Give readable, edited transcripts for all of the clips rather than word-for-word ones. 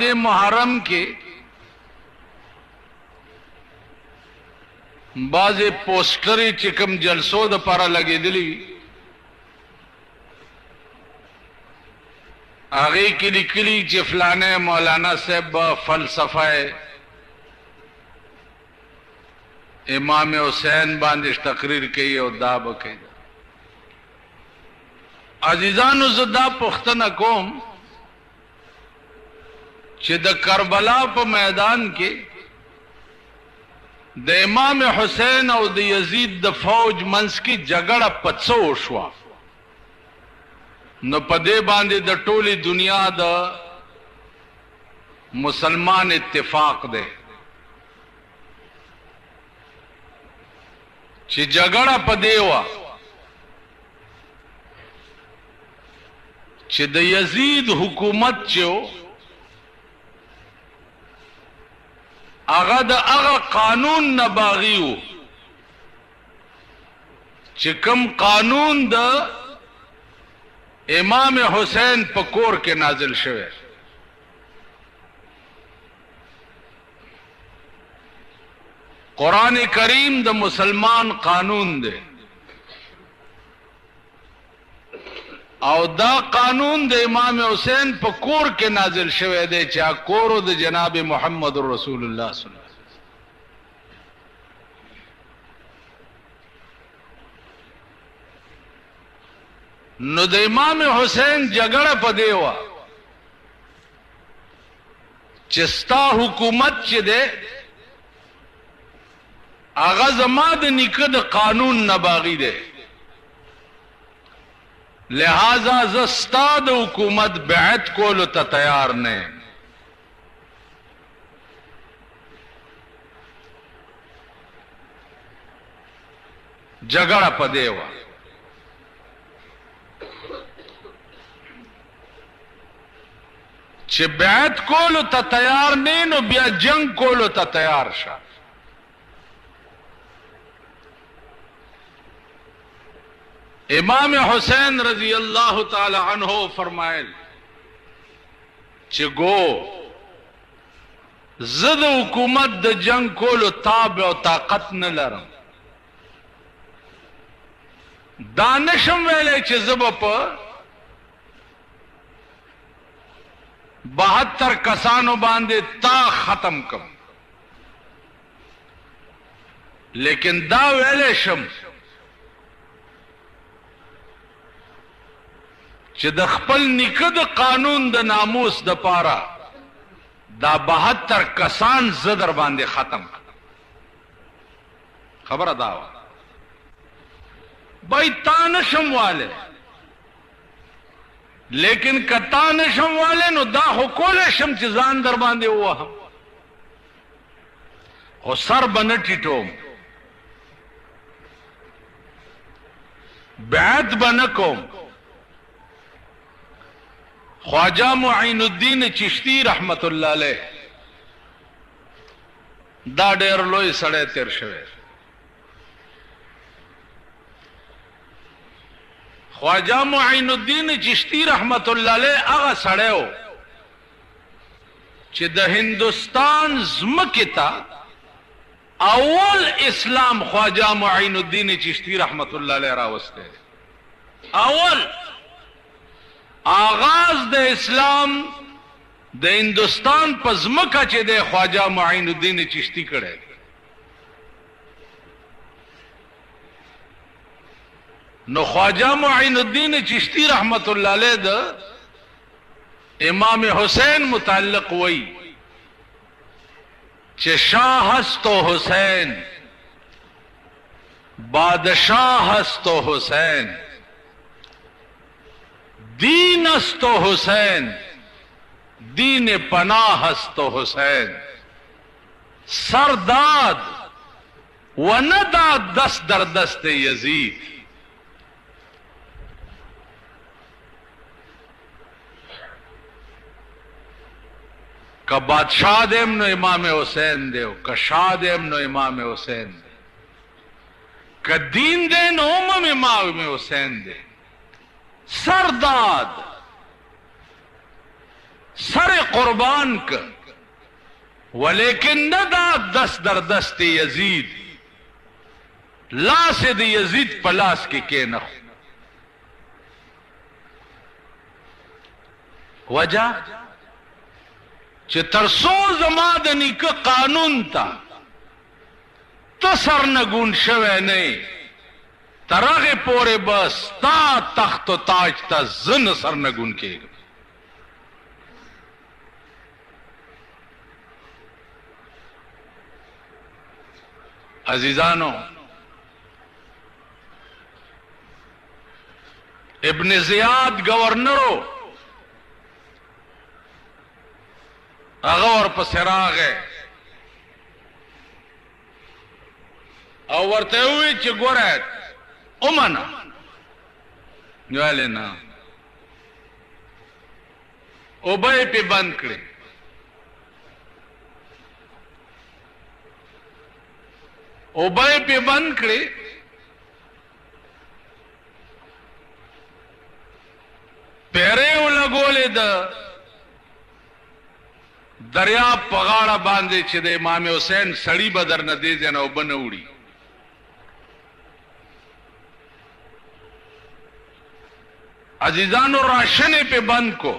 दे मुहर्रम के बाजे पोस्टरी चिकम जलसो द पारा लगे दिली आगे की लिखली चिफलाने मौलाना साहब फलसफा इमाम हुसैन बांदिश तकरीर की और दाब के अजीजान उज़्दा पुख्तन कौम द करबला प मैदान के द इमाम हुसैन और द यजीद द फौज मंस की जगड़ पत्सो उशवा न पदे बांधे द टोली दुनिया द मुसलमान इत्तेफाक दे ची जगड़ा पदेवा ची द यजीद हुकूमत चो आगा द आगा कानून न बागियो चिकम कानून द इमाम हुसैन पकोर के नाजिल शवे कुरान करीम द मुसलमान कानून दे और दा कानून दे इमाम हुसैन पकोर के नाजिल शवे दे चा कोरो द जनाब मोहम्मद रसूलुल्लाह सल्लल्लाहु अलैहि वसल्लम नु द इमाम हुसैन जगड़ पदेवा चिस्ता हुकूमत च दे आगा जमाद निकद कानून नबागी दे लिहाजा जस्ताद हुकूमत बैत को लो तैयार ने जगड़ पदेवा चे बैत को लो तैयार ने नो बिया जंग को लो तैयार शा इमाम हुसैन रजी अल्लाह ताला अन्हो फरमाए गो जद हुकूमत द जंग को लो ताब और ताकत न लरम दानिशम वेले चे जब पर 72 कसानो बांधे ता खत्म कम लेकिन दा वेले शम च द खपल निकद कानून द नामूस द पारा दा 72 कसान जदर बांधे खत्म खबर अदावा भाई तानशम वाले लेकिन कतानशम वाले नो दा हुकोले शम चिजान दर बांधे हुआ हम और सर बन टिटोम बैत बन कोम ख्वाजा मुईनुद्दीन चिश्ती रहमतुल्लाह अलैह दा डेर लोई सड़े तेर शवे ख्वाजा मुईनुद्दीन चिश्ती रहमतुल्लाह अलैह आगा सड़े हो चे द हिंदुस्तान ज़मकिता अव्वल इस्लाम ख्वाजा मुईनुद्दीन चिश्ती रहमतुल्लाह अलैह रावस्ते अव्वल आगाज द इस्लाम द हिंदुस्तान पजमका चे दे ख्वाजा मुईनुद्दीन चिश्ती कड़े नो ख्वाजा मुईनुद्दीन चिश्ती रहमतुल्लाह अलैह द इमाम हुसैन मुताल्लिक वही चे शाह हस्तो हुसैन बादशाह हस्तो हुसैन दीन हस्तो हुसैन दीन पनाह हस्तो हुसैन सरदाद व नदा दस दर दस्ते यजीद का बादशाह देम नो इमाम हुसैन देव का शाह देम नो इमाम हुसैन दे का दीन दे नो इमाम हुसैन दे सरदाद سر قربان ک ولیکن نه دا دست در دست یزید لاس د یزید په لاس کې کېنه وجہ چې ترسو زما د نیکه قانون ته ته سرنګون شوی نه تر هغې پورې به ستا تخت و تاج ته زه نه سرنګون کېږم. عزیزانو ابن زیاد گورنرو هغه ورپسې راغی او ورته وویل چې ګوره ومنه ویلې نه اوبه یې پې بند کړې اوبه یې پې بند کړې پیرې یې ولګولې د دریاب په غاړه باندې چې د امام حسین سړی به درنه دې ځای نه اوبه نه وړي عزیزانو راشن یې پې بند کو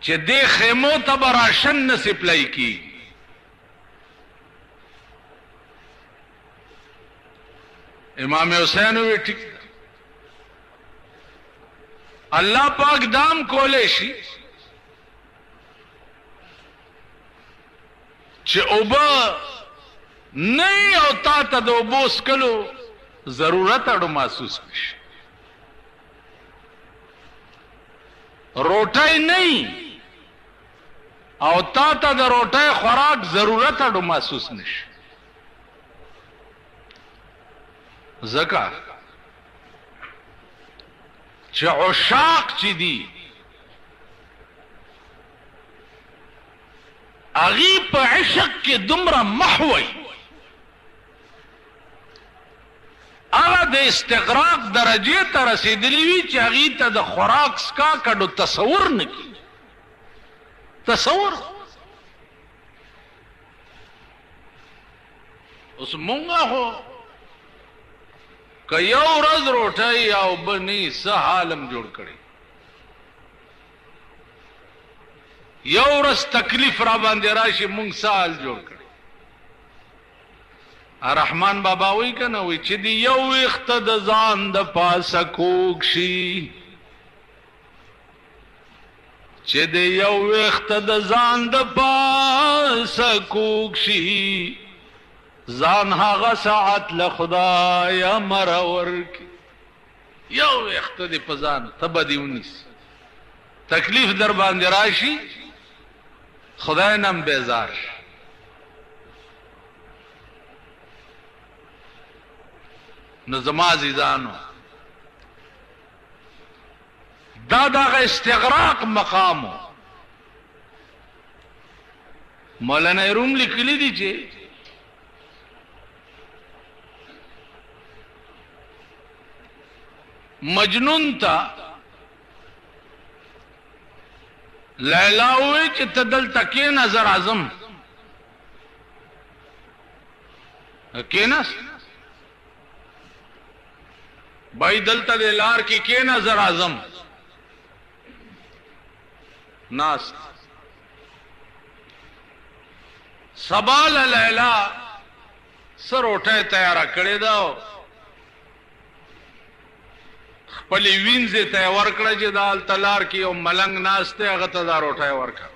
چې دې خیمو ته به راشن نه سپلای کېږي. امام حسین وی ٹھیک اللہ پاک دام کولے شي چې اوبه نه او تا ته د اوبو څکلو ضرورت اړو محسوس کړي روټۍ نه او تا ته د روټۍ خوراک ضرورت اړو محسوس نشي ځکه چې عشاق چې دي اغي په عشق کې دومره محوي هغه د استغراق درجه ته رسیدلی وي چې اغي ته د خوراک سکا کډو تصور نه کی تصور اوس مونږه هو که یو ورځ روټۍ او بنی څه حالم جوړ کړي یو ورځ تکلیف را باندې راشي مونږ څه حال جوړ کړي رحمان بابا وی کنه وی چې دی یو وخت د ځان د پاسه کوږ شي چې دی یو وخت د ځان د پاسه کوږ شي ځان هغه ساعت له خدایا مرور کی یو وخت دی په ځان ته به دې ونیسي تکلیف در باندې راشي خدای نم بیزار نو زما عزیزانو دا دغه استغراق مقامو مولانا روم لیکلی دی چې مجنون تا لیلا ہوئی چې تدل تکی نظر اعظم کیناس بھائی دلتا دے لار کی کے نظر اعظم ناس سبال لیلا سر اٹھائے تیارہ کڑے داو خپلی وینځه ته ورکړه چې دال تلار کې او ملنګ ناشته هغه ته دا روټه ورکړه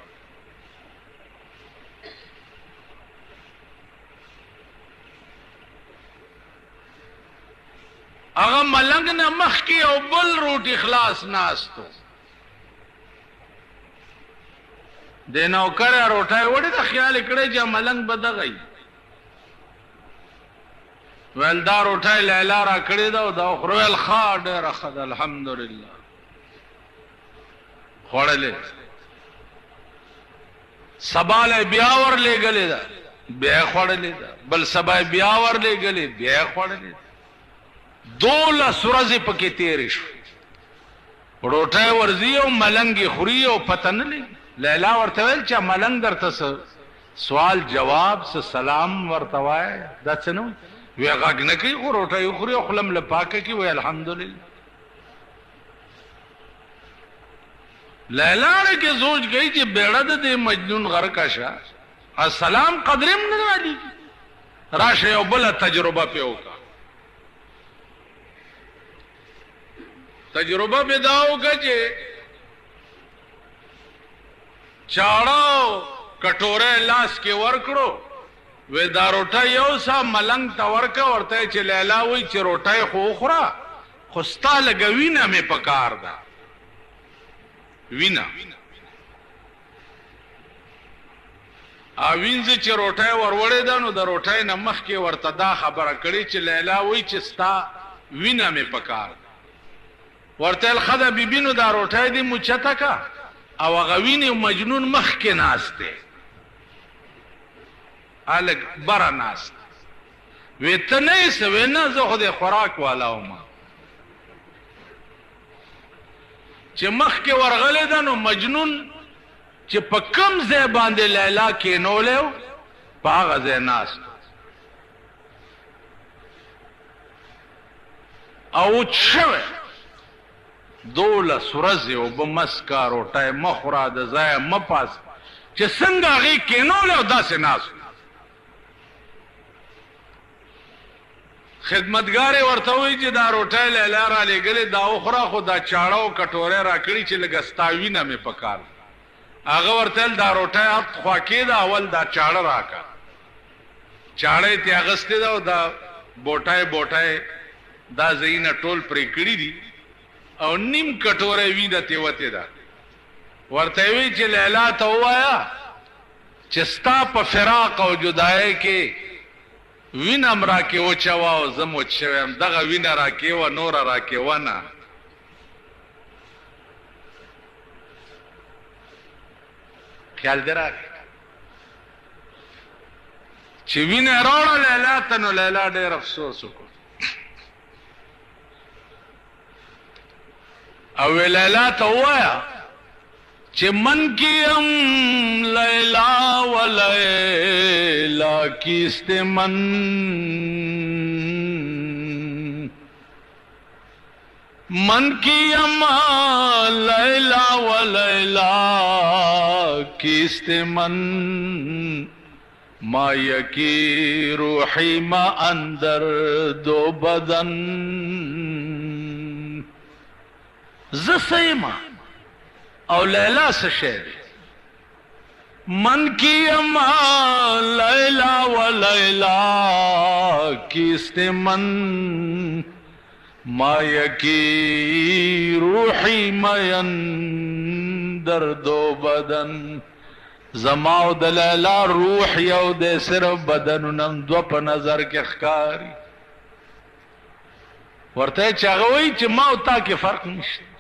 هغه ملنګ نه مخ کې او بل روټي خلاص ناشتو د نوکر روټه وړي د خیال کړي چې ملنګ بدغی ویلدار اٹھائے لیلا را کړی دا او دا خرویل خا ډېره ښه ده الحمدلله خوړلې سبا له بیا ورلېږلې ده بیا خوړلې ده بل سبا بیا ورلېږلې بیا خوړلې ده 12 ورځې پکې تېرې شوې روټه ورزی او ملنګ خوري او پته نه لګي. لیلا ورته ویل چې ملنګ درته سوال جواب سلام ورته وای دا څه نو وی غږ نه کوي خو روټه خوري او خلم له پاکه کی وی الحمدلله. لیلا کې سوچ گئی چې بیړه د مجنون غر کا شه السلام قدرم نه علی راشه یو بل تجربه په وکا. تجربه به دا وکا چې چاړو کټوره لاس کې ورکړو وې دا روټه یو سا ملنګ تا ورکا ورته چې لیلا وای چې روټه خو خورا خو ستا لګوینه مې پکار ده وینا اوینځ چې روټه وروړې ده نو د روټه نه مخ کې ورته دا خبره کړي چې لیلا وای چې ستا وینا مې پکار ورته الخدا بیبینو دا روټه دې مچته کا او غوینه مجنون مخ کې ناشته الګ برا ناست وته نه سوینا زه خو د خوراک والا وم چې مخ کې ورغله ده نو مجنون چې په کم ځای باندې لیلا کې نولو په هغه ځای ناست او چوه دوله سورزه او بمسکا روټه مخرا د ځای مپاس چې څنګه هغه کې نولو داسې ناست. خدمتګار ورته وی چې دا روټه لیلا را لګلې دا اخرى خو دا چاړه او کټوره را کړی چې لګستاوینه مې پکار هغه ورته دا روټه خوا کې دا اول دا چاړه راکا چاړه ته اغسته دا او دا بوټای دا زینه ټول پرې کړی دي او نیم کټوره وینه ته وته دا ورته وی چې لیلا ته وایا چې ستا په فراق او جدای کې وینم را کې او چوا او زمو چوم دغه وینه را کې و نور را کې ونه خیال درا چې وینه راړه لیلا ته نو لیلا ډېر افسوس وکړ او لیلا ته وایا چې من کیم لیلا و لیلا کیست من کیم لیلا و لیلا کیست من ما یکی روحی ما اندر دو بدن زسیما او لیلا سے شعر من کی اما لیلا و لیلا کیست من ما یکی روحی مین در دو بدن زماو د لیلا روح یو د صرف بدنونم دو په نظر کې ښکاری ورته چاغوي چې ما او تا کې فرق نشته.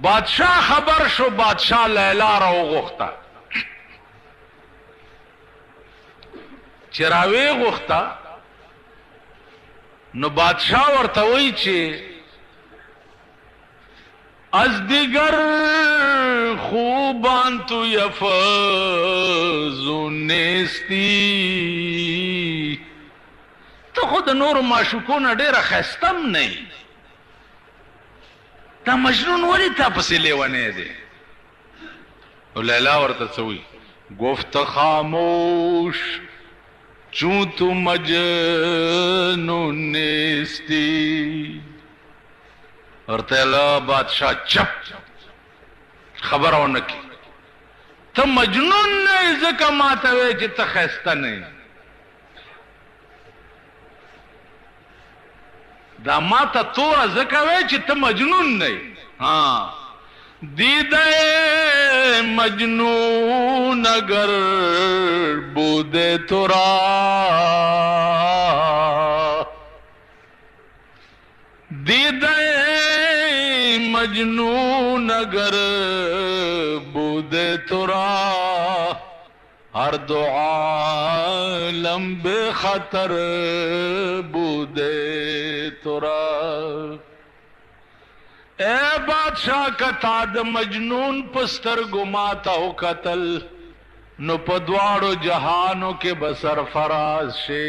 بادشاہ خبر شو بادشاہ لیلا را غوښتا چراوی غوښتا نو بادشاہ ورته وی چې از دیگر خوبان تو یفزونستی تو خود نور معشوقون ډیره خستم نه تا مجنون ولی تا پسی لیوانے دے لیلا ورته سوی گفت خاموش چون تو مجنون نیستی ورته لا بادشاہ چپ خبر اونکی تا مجنون نه زکا ماتوی چی تا خیستا نه دا ما تا تورا زکوی چی تا مجنون نئی دیدے مجنون اگر بودے تورا دیدے مجنون اگر بودے تورا ہر دو عالم بے خطر بودے تورا ए बादशाह कथा द मजनून पस्तर गुमाता हो कतल नो पद्वाड़ो जहानों के बसर फराज शे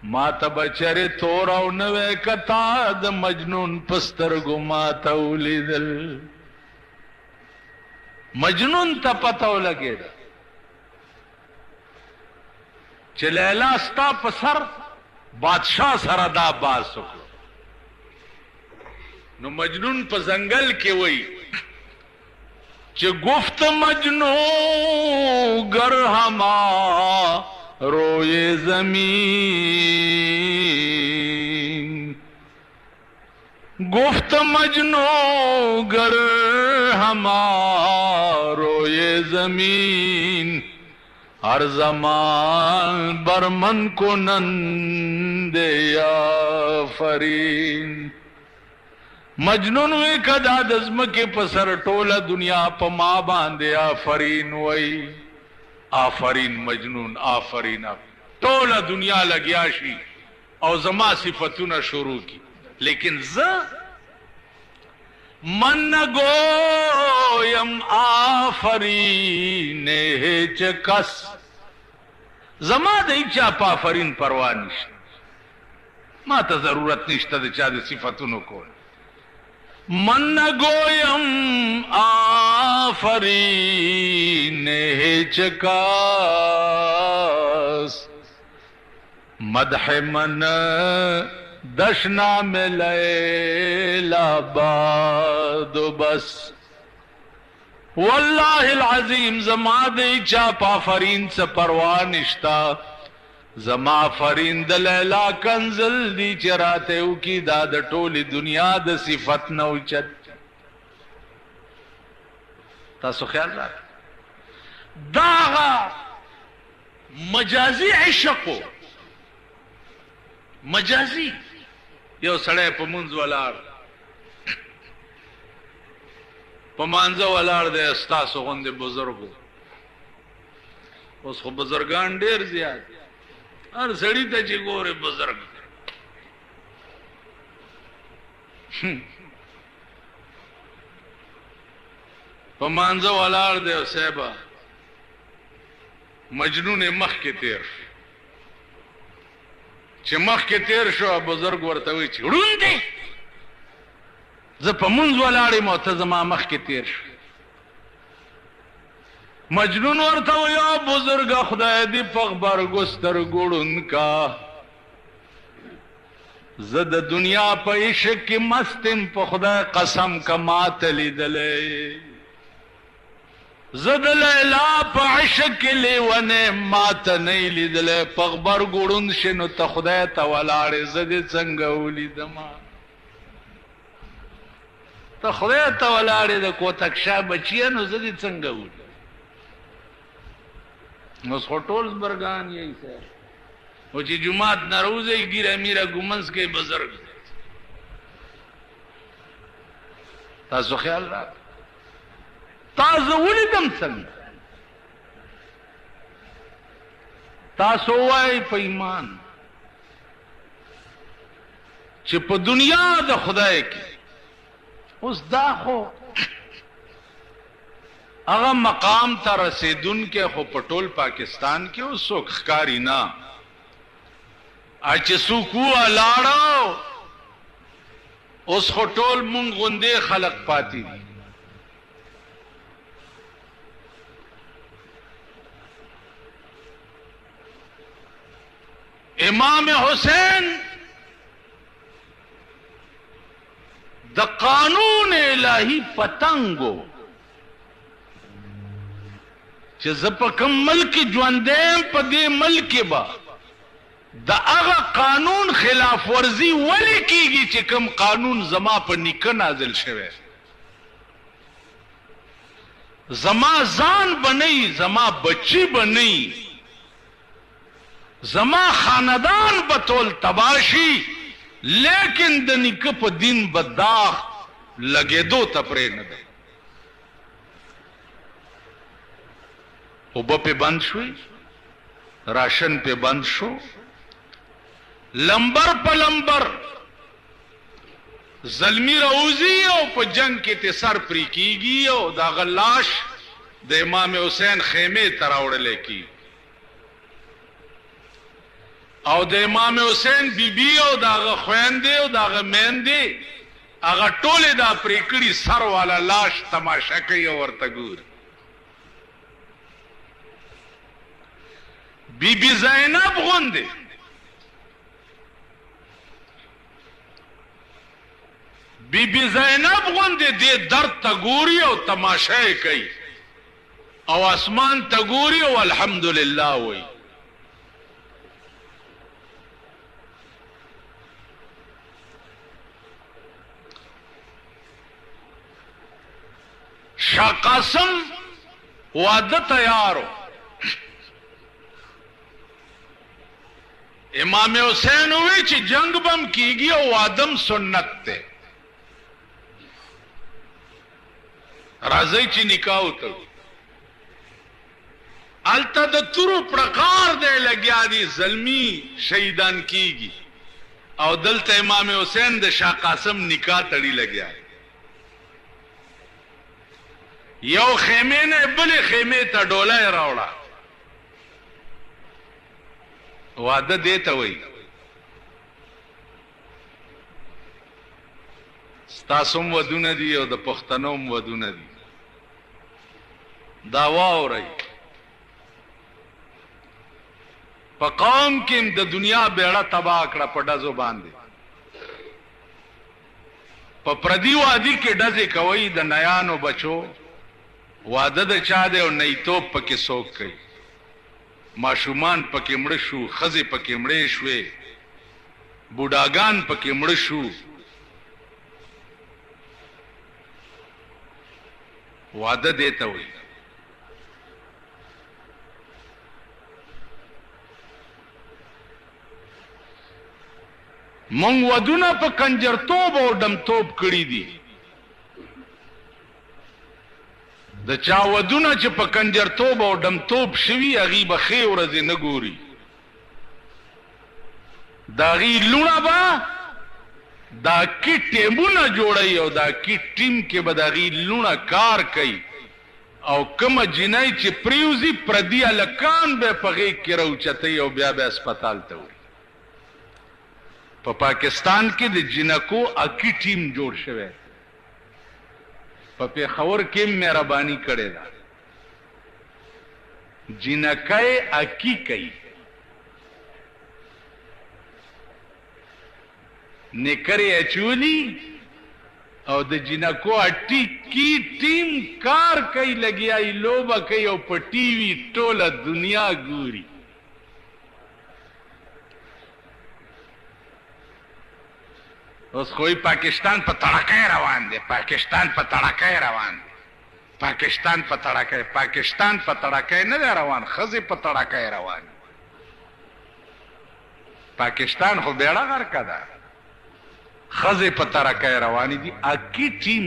माता बचरे तोरा नवे कथा द मजनून पस्तर गुमाता उलिदल मजनून ता पता लगे चलेला स्ता पसर बादशाह सरदा बास नो मजनून पर जंगल के वही च गुफ्त मजनू गर हमा रोए जमीन गुफ्त मजनू गर हमा रोए जमीन हर जमान बरमन को नंदे या फरीन मजनून वे कदा दज्म के पसर टोला दुनिया पमा बांधे आफरीन वही आफरीन मजनून आफरीन टोला दुनिया लग्याशी और जमा सिफतुना शुरू की लेकिन मन गोयम आफरीन चकस जमा दई चाप आफरीन परवाह निश्त माता जरूरत निश्त चाद सिफतुनो को मन गोयम आफरीन चकास मदह मन दशना में लैला बादो बस वल्लाहिल अज़ीम जमा दे चाप आफरीन से परवाह निश्ता जमा फरीन दलैला कंजल दी चराते की दाद टोली दुनिया द सिफत न उचत तासो ख्याल रख दागा मजाजी इश्को मजाजी यो सड़े पमुंज वलार पमांजा वलार दे अस्तासो गुंदे बुजुर्गो उसको बुजुर्गान ढेर ज्यादा हर सड़ी ते गोरे बुजुर्ग पमांजा वलार दे सेबा मजनू ने मख के तेर मख के तेर शो बुजुर्ग वर्तवी चिड़ून दे ज पमुंज वलाड़े मोतजमा मख के तेर शो मजनून वर्ता या बुजुर्ग खुदाय दी पगबर गुस्तर गुड़न का जद दुनिया पे इश्क की मस्तिम पे खुदा कसम का मातली दले जद लैला पे इश्क के लेवने मात नहीं ली दले पगबर गुड़न शिनो त खुदाय तवलाड़े जद संगौली दमा त खुदाय तवलाड़े द को तक्षा बचिया नो जद संगौली टोल बरगान यही से वो जी जुमात नरोजे गिरा मीरा गुमंस के बुजुर्ग तासो ख्याल रख ताजो दम संग तासो वाई पैमान चिप दुनिया द खुदाए की उस दाखो अगर मकाम था रसेदुन के खो पटोल पाकिस्तान के उस सुखकारी ना आज सुकू अलाड़ो उस होटोल मुंग गुंदे खलक पाती इमाम हुसैन द कानून इलाही पतंगो जपकम मल्क ज्वंदेम पदे मल्क बा द अगा कानून खिलाफ वर्जी वली कीगी चिकम कानून जमा पर निकन नाजिल शवे जमा जान बनई जमा बच्ची बनई जमा खानदान बतौल तबाशी लेकिन द निकप दिन बदाख लगे दो तपरे न दे उब पे बंद हुई राशन पे बंद शो लंबर पलंबर زلمی روزی او په جنگ کې ته سر پری کیږي او دا غلاش د امام حسین خیمه تر راوړل کی او د امام حسین بیبي او دا خويندې او دا میندې هغه ټوله دا پریکړی سر والا لاش تماشا کوي او ورته ګور. بیبي زینب غوندې بیبي زینب غوندې دې درد ته ګوري او تماشا کوي او اسمان ته ګوري او الحمدلله وایي. شاه قاسم واده تیارو امام حسین وی چې جنگ بم کیږي او وادم سنت ته راځي چې نکاح وکړو. الته د تورو پرکار دی لګیا دي زلمی شهیدان کیږي او دلته امام حسین د شاه قاسم نکاح تړي لګیا یو خیمه نه بلې خیمه ته ډوله راوړه. واده دې ته وایي ستاسو ودونه دي او د پښتنو ودونه دي. دا واورئ په قوم کې د دنیا بیړه تباہ کړه په ډزو باندې. په پردي وادي کې ډزې کوي د نیانو بچو. واده د چا دی او نیتوب پکې څوک کوي. ماشومان پکې مړه شو، ښځې پکې مړې شوې، بوډاګان پکې مړه شو. واده دې ته وایي. مونږ ودونه په کنجرتوب او ډمتوب کړي دي. د چا ودونه چې په کنجرتوب او ډمتوب شوي هغې به ښې ورځې نه ګوري. د هغې لوڼه به دا کټ ټیمونه جوړوي او دا کټ ټیم کې به د هغې لوڼه کار کوي او کومه جنۍ چې پریوزي پردي هلکان به یې په غېږ کې راوچتوي او بیا به هسپتال ته وړي. په پاکستان کې د جنکو اکی ټیم جوړ شوی. په پېښور کې مهرباني کړې ده. جنکۍ اکی کوي، نکرې اچولي او د جنکو اټي کی ټیم کار کوي، لګیایي لوبه کوي او په ټي وي ټوله دنیا ګوري. اوس خوی پاکستان په تړکۍ روان دی. پاکستان په تړکۍ روان دی. پاکستان په تړکۍ. پاکستان په تړکۍ نه دی روان، ښځې په تړکۍ روان. پاکستان خو بیړه غرقه ده، ښځې په تړکۍ روانې دي. اکی ټیم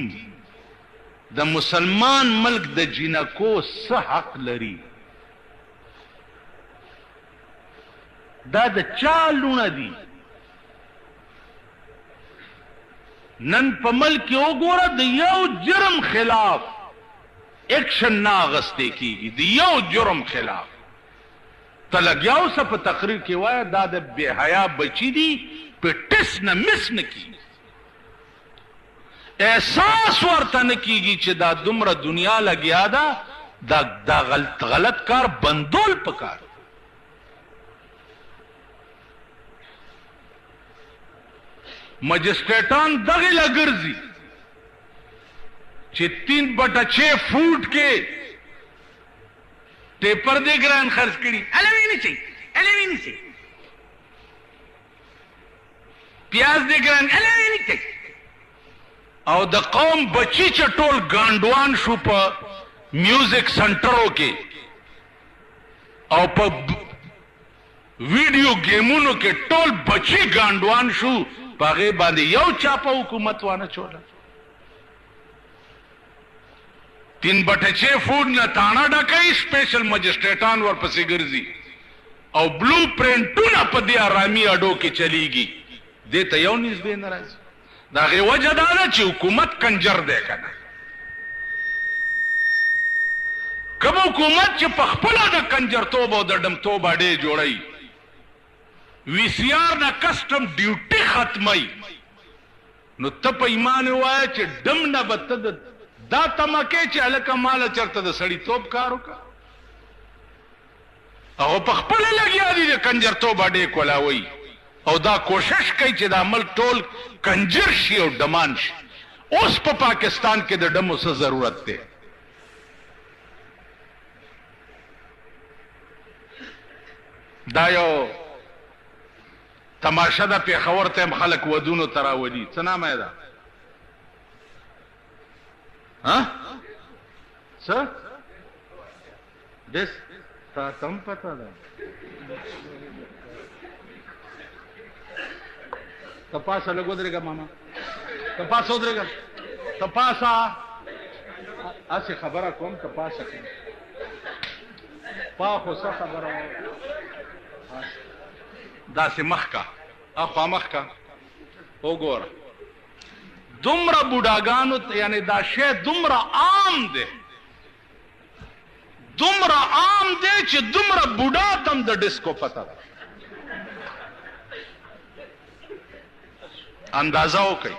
د مسلمان ملک د جنکو څه حق لري؟ دا د چا لوڼه دي؟ نن په ملک کې وګوره د یو جرم خلاف ایکشن نه اخیستی کېږي. د یو جرم خلاف ته لګیا اوسه په تقریر کې وایه دا د بې حیا بچي دي، په ټس نه مس نه کېږي. احساس ورته نه کېږي چې دا دومره دنیا لګیا ده، دا غلط کار بندول پکار. مجسټریټان دغه لګرځي چې 3/6 فوټ کې ټیپر دې ګران خرڅ کړي. الوی نه چي پیاز دې ګران الوی نه چي. او د قوم بچی چې ټول ګانډوان شو په میوزک سنټرو کې او په ویډیو گیمونو کې ټول بچی ګانډوان شو. پاغه باندې یو چا په حکومت وانه چوله. 3/6 فوټ نه تاڼه ډکوي، سپیشل مجسټریټان ورپسې ګرځي او بلو پرنټونه په دې آرامي اډو کې چلیږي. دې ته یو نسبې نه راځي. دا غي وجه دا ده چې حکومت کنجر دی کنه. کوم حکومت چې په خپله د کنجرتوب او د ډمتوب اډې جوړوي، وی سی آر نه کسټم ډیوټي ختموي، نو ته په ایمان ووایه چې ډم نه به ته دا تمه کې چې هلکه ماله چېرته د سړیتوب کار وکړه. هغه په خپله لګیا دي د کنجرتوب اډې کولاوي او دا کوشش کوي چې دا ملک ټول کنجر شي او ډمان شي. اوس په پاکستان کې د ډمو څه ضرورت دی؟ دا یو تماشه ده. پېښور ته هم خلک ودونو ته راولي. څه نامه یې ده؟ څه ډس تا تم پته ده؟ تپاسه لږ ودرېږه ماما، تپاسه ودرېږه، تپاسه هسې خبره کوم، تپاسه کوم پا خو څه خبره داسې مخ کا اخوا مخ کا وګوره. دومره بوډاګانو یعنی دا شی دومره عام دی، دومره عام دی چې دومره بوډا تم د ډسکو پته ده. اندازه وکړئ،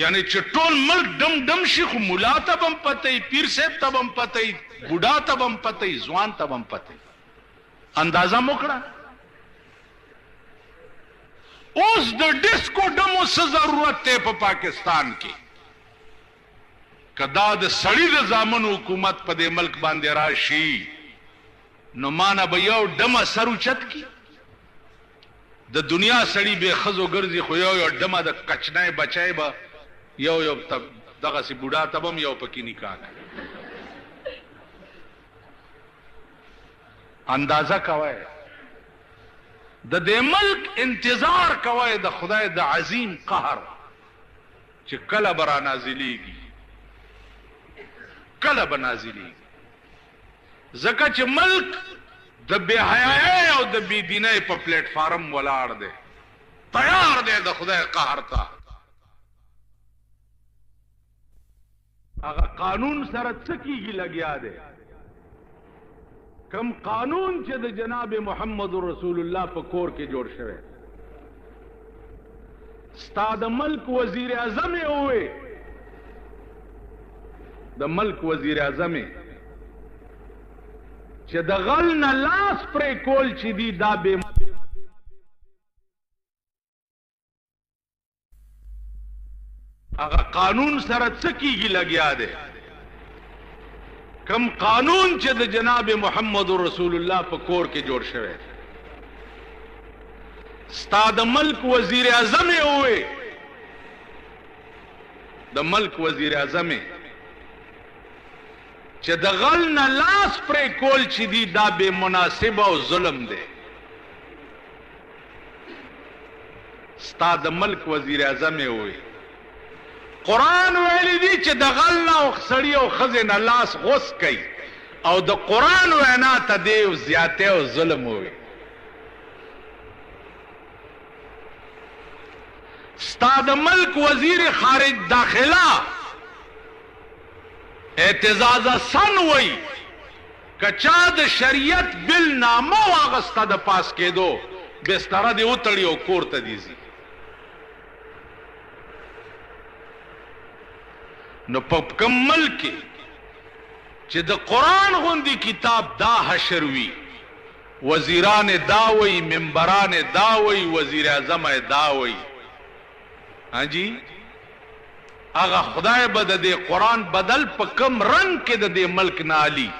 یعنی چې ټول ملک ډم ډم شي، خو ملا ته به هم پته وي، پیر صاحب ته به هم پته وي، بوډا ته به هم پته وي، ځوان ته به هم پته وي. اندازه مو کړه. اوس د ډسکو ډمو څه ضرورت دی په پاکستان کې؟ که دا د سړي د زامن حکومت په دې ملک باندې راشي، نو مانه به یو ډمه سر اوچت کی. د دنیا سړي بې ښځو ګرځي، خو یو ډمه د کچنای بچی به یو دغسې بوډا ته به هم یو پکې نکاح کوي. اندازه کوئ، د دې ملک انتظار کوئ د خدای د عظیم قهر چې کله به را نازلیږي، کله به نازلیږي. ځکه چې ملک د بې حیایۍ او د بې دینۍ په پلیټ فارم ولاړ دی، تیار دی د خدای قهر ته. هغه قانون سره څه کېږي لګیا دی؟ کم قانون چې د جناب محمد رسول الله په کور کې جوړ شوی، ستا د ملک وزیر اعظم یې ووی، د ملک وزیر اعظم یې چې د غل نه لاس پرې کول چې دي دا بې هغه قانون سره څه کېږي لګیا دی؟ کم قانون چې د جناب محمد رسول الله په کور کې جوړ شوی، ستا د ملک وزیر اعظم یې ووی، د ملک وزیر اعظم یې چې د غل نه لاس پرې کول چې دي دا بې مناسبه او ظلم دی. ستا د ملک وزیر اعظم یې ووی، قرآن ویلی دی چې د غل نه او سړي او ښځې نه لاس غوڅ کوي، او د قرآن وینا ته دی زیاتې او ظلم ووی. ستا د ملک وزیر خارج داخله اعتزاز سن وی، که چا د شریعت بل نامه واغسته د پاس کېدو، بستره دې وتړي او کور ته دې ځي. نو په کوم ملک کې چې د قرآن غوندې کتاب دا حشر وي، وزیران دا وی، ممبران دا وی، وزیر اعظم دا وی، ہاں جی هغه خدای به د دې قرآن بدل په کم رنگ کې د دې ملک نه علي.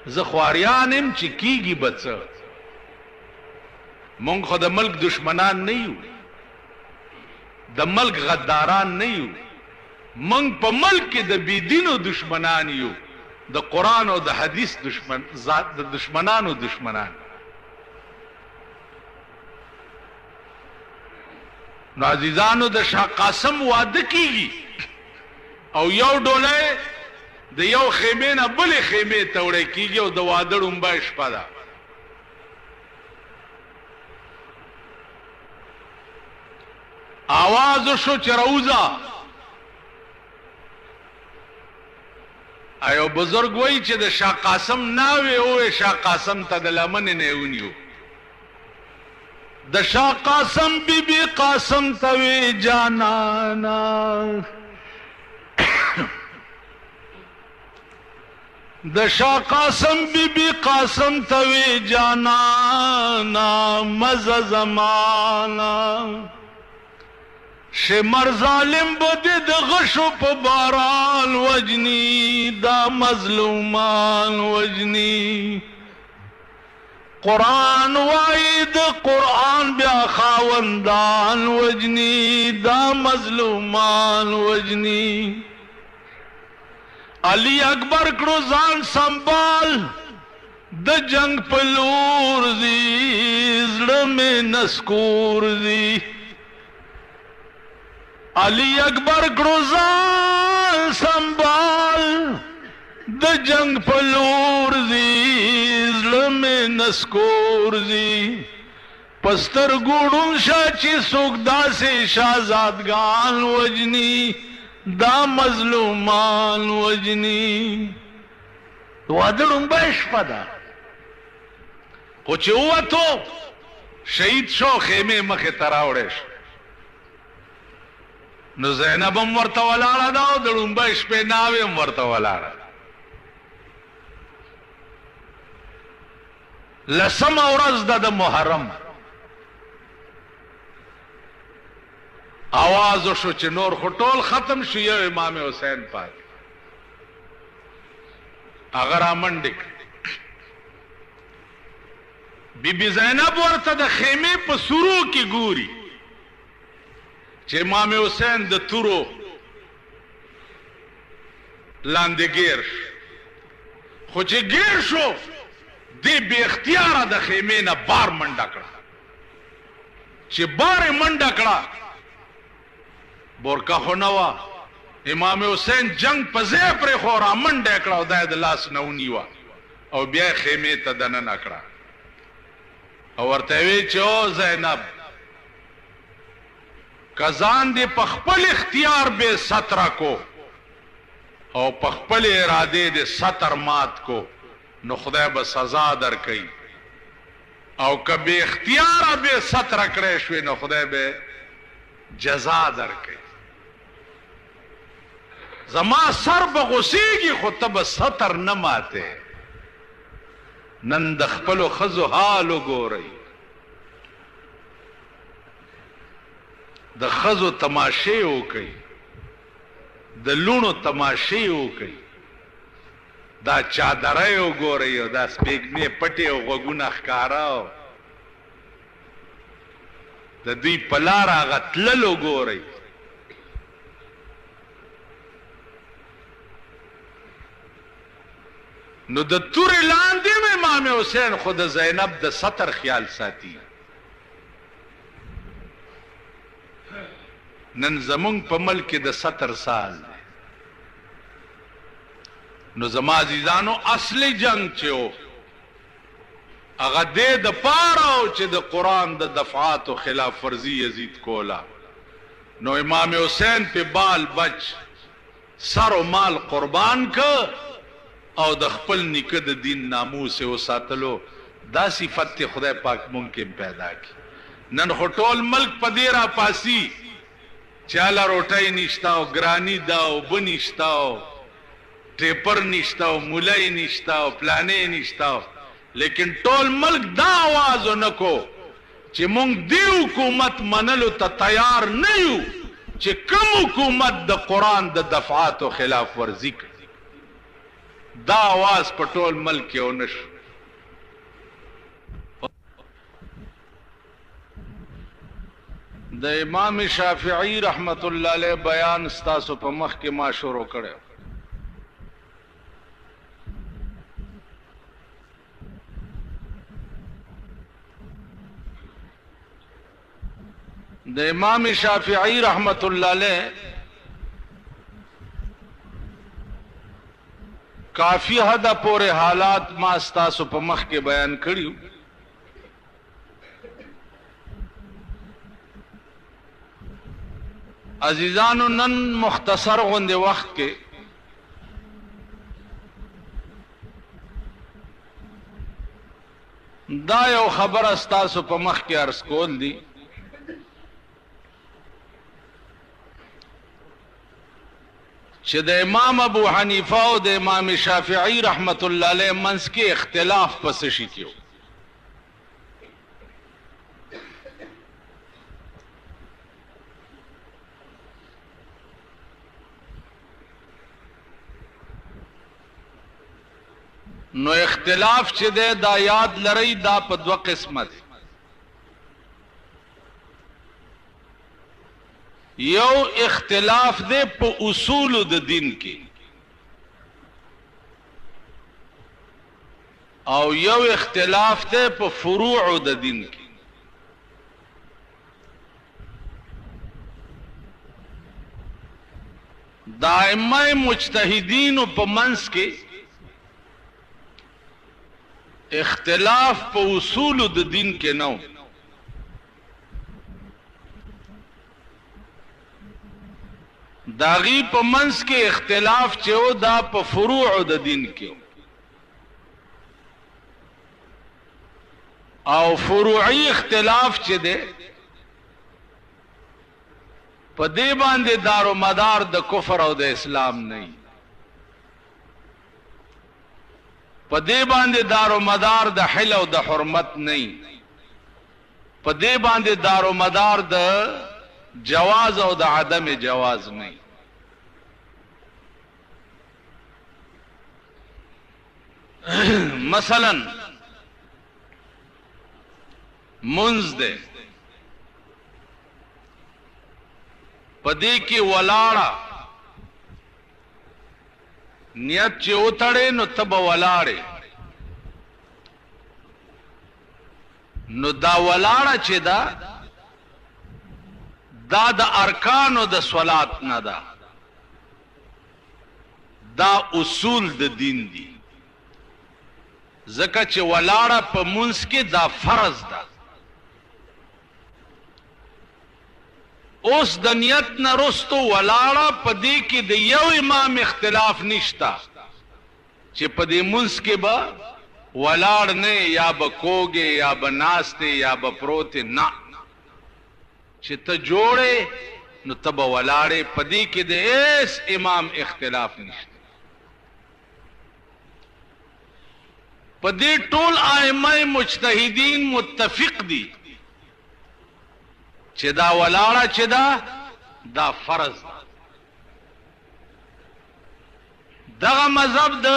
زه خواریان یم چې کیږي به څه. مونږ خو د ملک دشمنان نه یو، د ملک غداران نه یو، مونږ په ملک کې د بې دینو دشمنان یو، د قرآن او د حدیث د دشمنانو دشمنان. نو عزیزانو د شاه قاسم واده کیږي او یو ډوله د یو خیمې نه بلې خیمې ته وړی کیږي او د واده ړومبی شپه ده. आवाज شو چې روزه ایو بزرگ وای چې د شاه قاسم ناوې او شاه قاسم ته د لمن نه ونیو د شاه قاسم بی بی قاسم ته وی جانانا د شاه قاسم بی بی قاسم ته وی جانانا مزه زمانہ شمر ظالم بده د غشو په باران وجنی دا مظلومان وجنی قرآن وعید قرآن بیا خاوندان وجنی دا مظلومان وجنی علی اکبر کړو ځان سنبال د جنگ پلور زی زړه مې نسکور زی علی اکبر گروزان سنبال د جنگ پلور زی زلم نسکور زی پستر گوڑن شا چی سوکدا سے شاہزادگان وجنی دا مظلومان وجنی وادرون بیش پدا خوچی ہوا تو شہید شو خیمے مخی تراوڑش نو زینب هم ورته ولاړه ده او د ړومبی شپې ناوې هم ورته ولاړه ده لسمه ورځ ده د محرم आवाज وشو چې نور خو ټول ختم شو یو امام حسین پاک هغه رامنډې بی بی زینب ورته د خیمې په سورو کې ګوري چې امام حسین د تورو لاندې ګیر خو چې ګیر شو دی بی اختیاره د خیمې نه بار منډه کړه چې بار منډه کړه بورکا خو نه وه امام حسین جنگ په ځای پرې خو را منډه کړه او دا یې د لاس نه ونیوه او بیا یې خیمې ته دننه کړه او ورته وی چې او زینب کزان دی پخپل اختیار بے ستر کو او پخپل ارادے دے ستر مات کو نو خدای به سزا در کئی او که بے اختیار بے ستر کڑے شوی نو خدای به جزا در کئی زما سر بغسیگی خود تب ستر نماتے نن دخپلو خزو حالو گو رئی د خزو تماشې وکړي د لونو تماشې وکړي دا چادرې وګورئ او دا سپېږمې پټې او غوږونه ښکاره د دوی په لار هغه تلل وګورئ نو د تورې لاندې م امام حسین خو د زینب د ستر خیال ساتي نن زمونږ په ملک د 70 سال نو زما عزیزانو اصلي جنگ چې و هغه دې د پاره او چې د قرآن د دفعات و خلاف ورزي یزید کولا نو امام حسین په بال بچ سر و مال قربان که او د خپل نیکه د دین ناموس او ساتلو دا صفت خدای پاک ممکن پیدا کی نن خو ټول ملک په دې را پاسی چالا روټای نشتا او ګرانی دا او بنشتا او ټیپر نشتا او مولای نشتا او پلانې نشتا لیکن ټول ملک دا आवाज نکو چې مونږ دی حکومت منلو ته تیار نه یو چې کوم حکومت د قرآن د دفعات او خلاف ورزي کوي دا आवाज په ټول ملک کې ونشو د امام شافعی رحمت الله علیه بیان ستاسو په مخ کې ما شروع کړو د امام شافعی رحمت الله علیه کافی حد پورې حالات ما ستاسو په مخ کې بیان کړیو عزیزانو نن مختصر غوندې وخت کې دا یو خبر استاسو په مخ کې عرض کول دي چې د امام ابو حنیفه او د امام شافعی رحمت الله علیه منځ کې اختلاف پس شي کیو نو اختلاف چې ده دا یاد لرئ دا په دوه قسمه دي یو اختلاف ده په اصول د دین کې او یو اختلاف ده په فروع د دین کې دائمه مجتهدین په منځ کې اختلاف په اصول د دین کې نو داغي په منځ کې اختلاف چې او دا په فروع د دین کې او فروعي اختلاف چې ده په دې باندې دار و مدار د کفر او د اسلام نه په دې باندې دار و مدار د حل او د حرمت نه په دې باندې دار و مدار د جواز او د عدم جواز نه مثلا منز ده په دې کې ولاړه نیت چې وتړې نو تب ولاړې نو دا ولاړه چې دا د ارکانو د صلات نه ده دا اصول د دین دي ځکه چې ولاړه په منځ کې دا فرض ده اوس د نیت نه رستو ولاړه په دې کې د یو امام اختلاف نشتا چې په دې منځ کې به ولاړ نه یا به کوږې یا به ناسته یا به پروت نه چې ته جوړې نو ته به ولاړې په دې کې د هیڅ امام اختلاف نشته په دې ټول ائمه مجتهدین متفق دي چې دا ولاړه چې دا فرض ده دغه مذهب د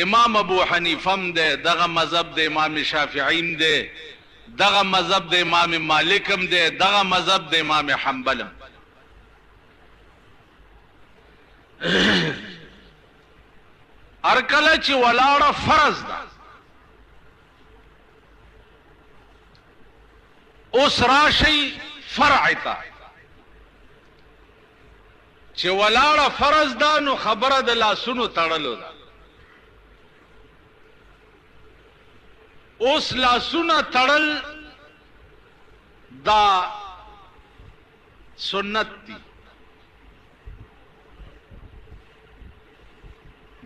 امام ابو حنیفه هم ده دغه مذهب د امام شافعی هم ده دغه مذهب د امام مالک هم ده دغه مذهب د امام حنبل هم هر کله چې ولاړه فرض ده اوس راشي فرع ته چې ولاړه فرض ده نو خبره د لاسونو تړلو ده اوس لاسونه تړل دا سنت دي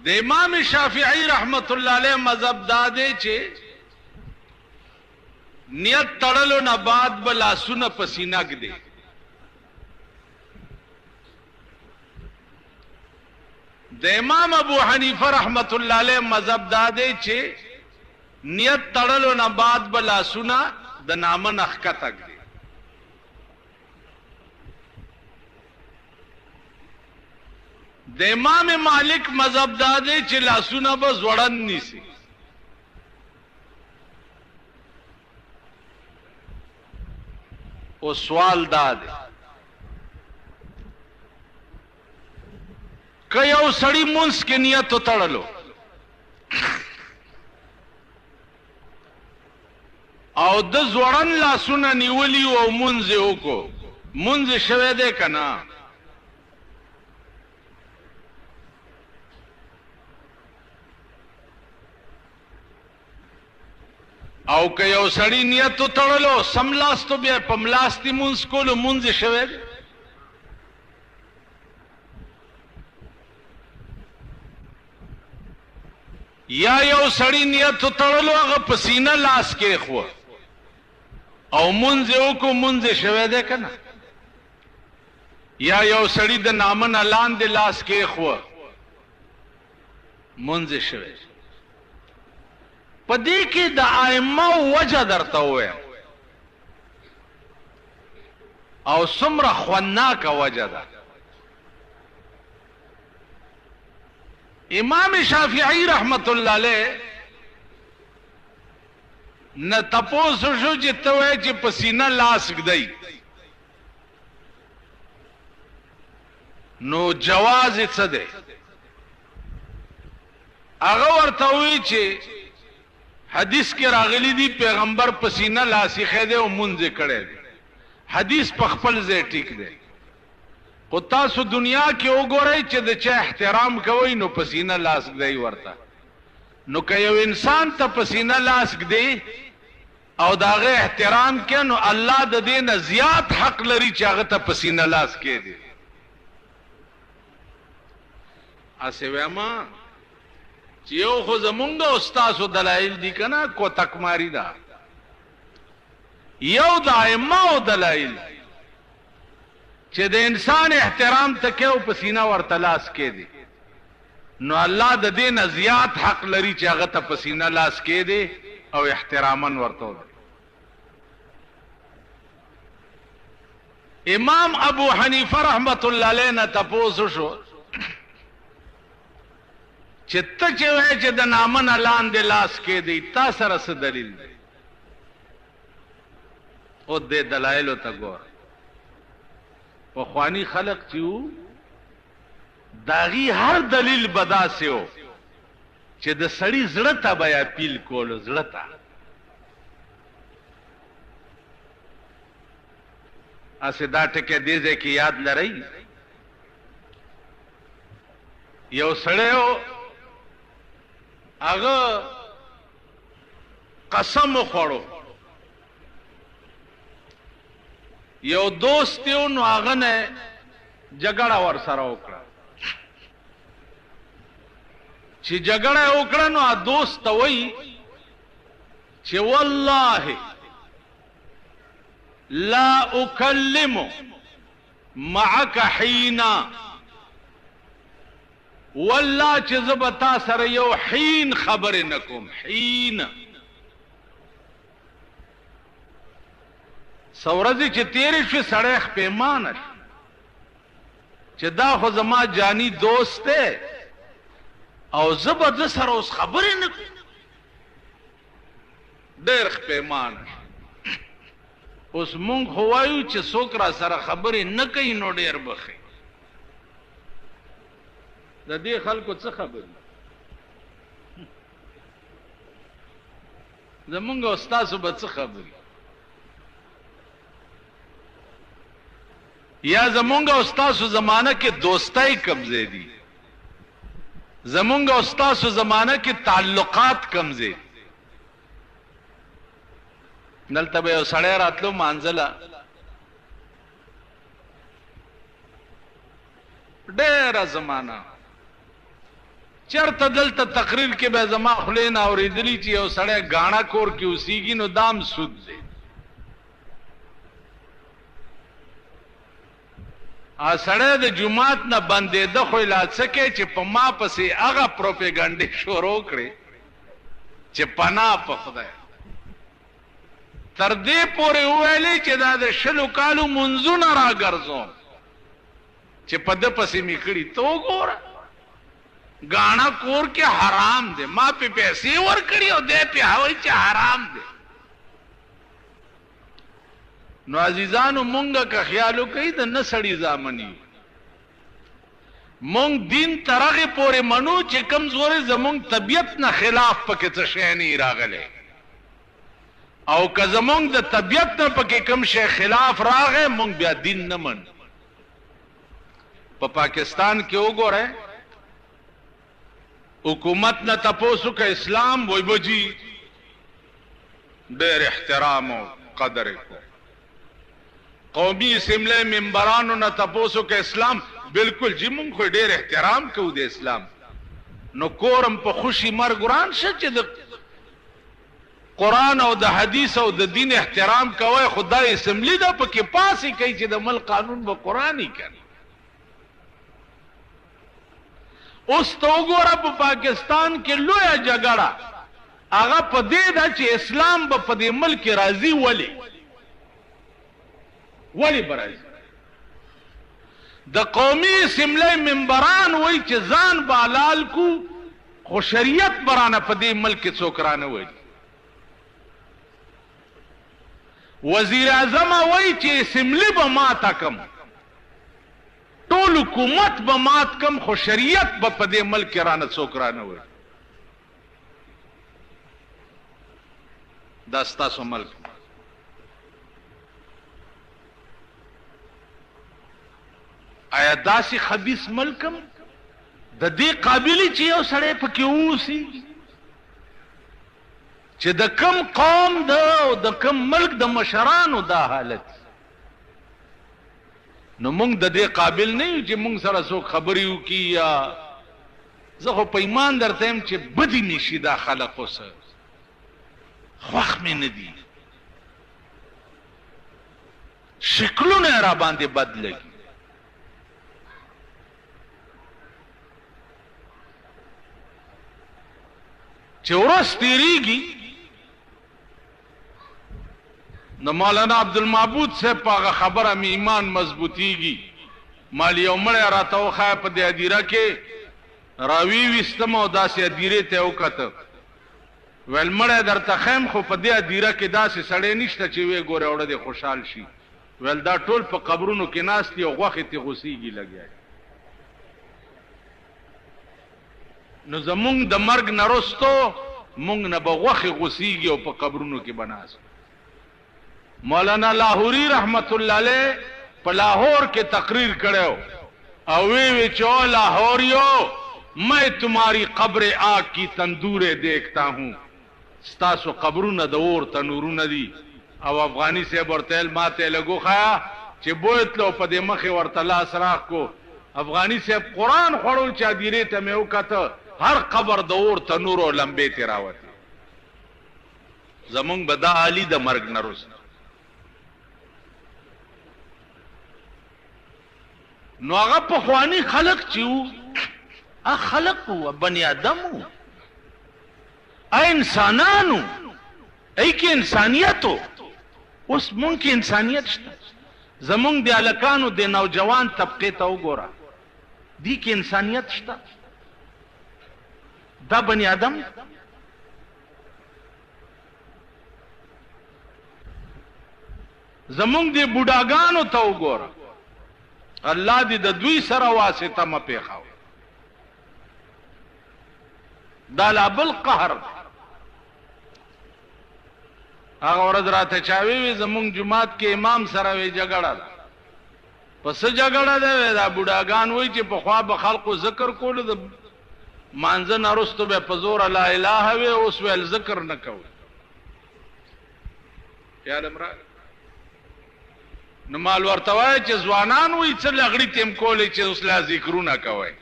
د امام شافعی رحمت الله علیه مذهب دا دی چې نیت تړلو نه بعد به لاسونه پسینه ږدي د امام ابو حنیفه رحمت الله علیه مذهب دا دی چې نیت تړلو نه بعد به لاسونه د نامه نخکته ږدي د امام مالک مذهب دا دی چې لاسونه به زوړن نیسي او سوال دا دی که یو سړی منځ کې نیت وتړلو او د زوړن لاسونه نیولي او منځ یې وکړو منځ شوی دی که نه او که یو سړی نیت وتړلو سملاستو بیا په ملاستي مونځ کولو مونځ شوی یا یو سړی نیت تړلو هغه په سینه لاس کېښوه او منځ یې وکړو منځ یې شوی دی که نه یا یو سړی د نامه نه لاندې لاس کېښوه منځ یې شوی په دې کې د ائمه وجه درته ووایم او څومره خوندناکه وجه ده امام شافعی رحمت الله علیه نه تپوس شو چې ته وایې چې په سینه لاس ږدئ نو جواز یې څه دی هغه ورته وایي چې حدیث کې راغلی دی پیغمبر په سینه لاس ایښی دی او مونځ یې کړی دی حدیث په خپل ځای ټیک دی خو تاسو دنیا کې وګورئ چې د چا احترام کوئ نو په سینه لاس ږدئ ورته نو که یو انسان ته په سینه لاس ږدي او د هغه احترام کوي نو الله د دې نه زیات حق لري چې هغه ته په سینه لاس کېږدي هسې وایم چې یو خو زمونږ او ستاسو دلایل دي که نه کوتکماري ده یو د ائمهو دلایل چې د انسان احترام ته کوي او په سینه ورته لاس کېږدي نو الله د دې نه زیات حق لري چې هغه ته په سینه لاس کېږدي او احتراماً ورته وکړي امام ابو حنیفه رحمت الله علیه نه تپوس شو چې ته چې وایې چې د نامه نه لاندې لاس کېږدي تا سره څه دلیل دی او دې دلایلو ته ګوره پخواني خلق چې وو داغي هر دلیل به داسې و چې د سړي زړه ته به یې اپیل کولو زړه ته هسې دا ټکی دې ځای کې یاد لرئ یو سړی و هغه قسم وخوړو یو دوست یو نو هغه نه جګړه ورسره وکړه چې جګړه وکړه نو دوست ته وایي چې والله لا اکلم معك حینا والله چې زه به تا سره یو حین خبرې نه کوم حین څه ورځې چې تېرې شوې سړی خپېمانه شو چې دا خو زما جاني دوست دی او زه به ده سره اوس خبرې نه کوم ډېر خپېمانه شو اوس مونږ خو وایو چې څوک را سره خبرې نه کوي نو ډېر به ښه د دې خلکو څه خبرې زمونږ او ستاسو به څه خبرې یا زمونږ او ستاسو زمانه کې دوستۍ کمزې دي زمونږ او ستاسو زمانه کې تعلقات کمزې دلته به یو سړی راتلو مانځله ډېره زمانه چرته دلته تقریر کې به زما خولې نه اورېدلي چې یو سړی ګاڼه کور کې اوسېږي نو دام سود دی سړی د جومات نه بندېده خو لا څه کوي چې په ما پسې هغه پروپیګنډې شروع کړې چې پناه په خدای تر دې پورې وویلې چې دا د 20 کالو منځونه راګرځوم چې په ده پسې مې کړي ته وګوره ګاڼه کور کې حرام دی ما پې پیسې ورکړي او دی پې وایي چې حرام دی نو عزیزانو مونږه که خیال وکړئ د نه سړي زامن یو مونږ دین تر هغې پورې منو چې کوم زورې زمونږ طبیعت نه خلاف پکې څه شی نه راغلی او که زمونږ د طبیعت نه پکې کوم شی خلاف راغی مونږ بیا دین نه منو په پاکستان کې وګورئ حکومت نه تپوس وکړه اسلام وایي به جي ډېر احترام او قدر یې کو قومي اسمبلی ممبرانو نه تپوس وکړه اسلام بالکل جي مونږ خو ډېر احترام کوو د اسلام نو کورم په خوشي مرګ وران شه چې د قرآن او د حدیث او د دین احترام کوي. خدای اسمبلی دا پکې پاسې کوي چې د ملک قانون به قرآنی کوي. اوس ته وګوره په پاکستان کې لویه جګړه هغه په دې ده چې اسلام به په دې ملک راځي. ولې به راځي؟ د قومي اسمبلی ممبران وایي چې ځان به حلال کو خو شریعت برانه په دې ملک کې څوک رانه وایي. وزیر اعظم وایي چې اسمبلی به ماته کم، ټول حکومت به مات کم، خو شریعت به په دې ملک کې رانه څوک رانه وایي. دا ستاسو ملک. آیا داسې خبیث ملکم د دې قابلی چې یو سړی پکې اوسي چې د کم قوم او د کم ملک د مشرانو دا حالت، نو موږ د دې قابل نه یو چې موږ سره څوک خبرې وکړي. یا زه خو په ایمان درته یم چې بدي مې شي دا خلقو سره، خوښ مې نه دي، شکلونه یې را باندې بد لګي. چې ورځ تېرېږي نو مولانا عبدالمعبود صاحب په هغه خبره مې ایمان مضبوطېږي. مال یو مړی راته وښایه په دې هدیره کې راویویستم او داسې هدیرې ته یې وکته، ویل مړی درته ښیم خو په دې هدیره کې داسې سړی نشته چې ویې ګورې اوړه دې خوشحال شي. ویل دا ټول په قبرونو کې ناست دي او غوښې تې غوسېږي لګیا. نو زمونږ د مرګ نه وروستو مونږ نه به غوښې غوسېږي او په قبرونو کې به ناست. مولانا لاهوري رحمت الله علیه په لاهور کې تقریر کړی او وی چې او لاهوریو میں تمہاری قبر آگ کی تندورے دیکھتا ہوں. ستاسو قبرونه د اور تنورونه دي. او افغانی صاحب ورته ماته لګو خیا چې بوتلو په دې مخې ورته لاس راخ کو. افغانی صاحب قرآن خوړو چې هدیرې ته مې وکته، هر قبر د اور تنور او لمبې تې راوتې. زمونږ به دا حالي د مرګ نه وروسته. نو هغه پخواني خلق چې وو، هغه خلق وو، بني آدم وو، انسانان وو، ای کې انسانیت وو. اوس مونږ کې انسانیت شته؟ زمونږ د هلکانو د نوجوان طبقې ته وګوره، دې کې انسانیت شته؟ دا بني آدم. زمونږ د بوډاګانو ته وګوره، الله دې د دوی سره واسطه مه پېښوه. دا لا بل قهر. هغه ورځ راته چا وی زمونږ جومات کې امام سره وی جګړه ده. په څه جګړه ده؟ دا بوډاګان وایي چې پخوا به خلقو ذکر کولو، د مانځه نه وروسته به په زوره لا اله وی، اوس ویل ذکر نه کوي. خیال راغی. نو مال ورته وایي چې ځوانان وایي څه لغړي تیم کولی چې اوس لا ذکرونه کوئ.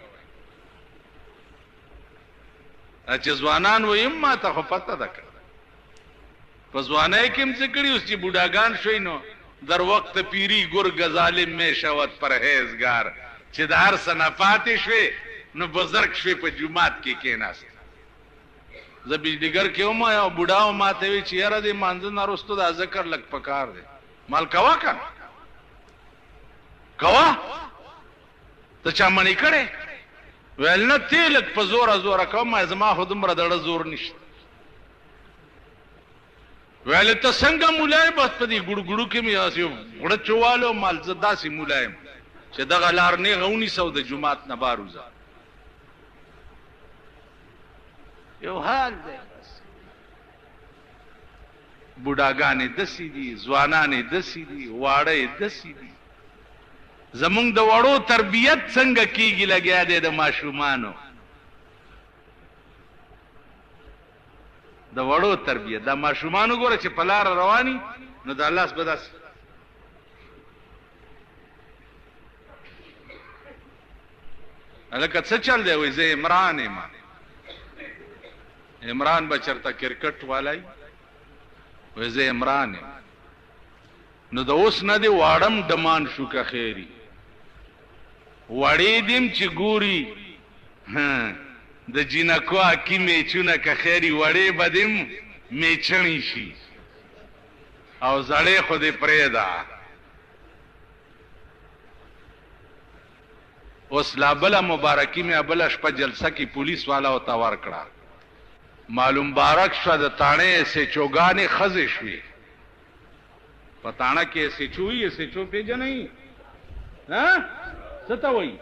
چې ځوانان وایي ما ته خو پته ده که په ځوانۍ کې هم څه کړي، اوس چې بوډاګان شوی نو در وقت پیری گرگ ظالم میں شود پرہیزگار. چې د هر څه نه پاتې شوې نو بزرګ شوې په جومات کې کېناست. زه بجلیګر کې وم یو بوډا و ما ته وی چې یاره دې مانځه نه وروسته دا ذکر لږ پکار دی. مال کوه که کوه، ته چا منې کړی؟ ویل نه تی لږ په زوره زوره کوم، زما خو دومره دړه زور نشته. ویل ته څنګه مولای؟ بس په دې ګړو کې مې یو غړچ والو، مال زه داسې مولای یم چې دغه لار نیغه ونیسه او د جومات نه بار وځه. یو حال دی. بس بوډاګانې داسې دي، ځوانانې داسې دي، واړه یې داسې دي. زمونږ د وړو تربیت څنګه کېږي لګیا دی د ماشومانو. د وړو تربیت د ماشومانو ګوره چې په لاره رواني نو د الله به داسې هلکه څه چل دی؟ وایي زه عمران یم. عمران بچرته کرکټ والای وې زه عمران نو د اوس نه دی واړم دمان شو که خیری وړې دیم چې ګوري د جینکو اکی میچونه که خیری وړې بدیم میچنی شي او زړې خو دې پرېږده. اوس لا بله مبارکي مې بله شپه جلسه کې پولیس والا ورته ورکړه معلوم بارک شوه د تاڼې سیچوګانې ښځې شوې په تاڼه کې سیچو وي سیچو پېژنئ څه ته وایي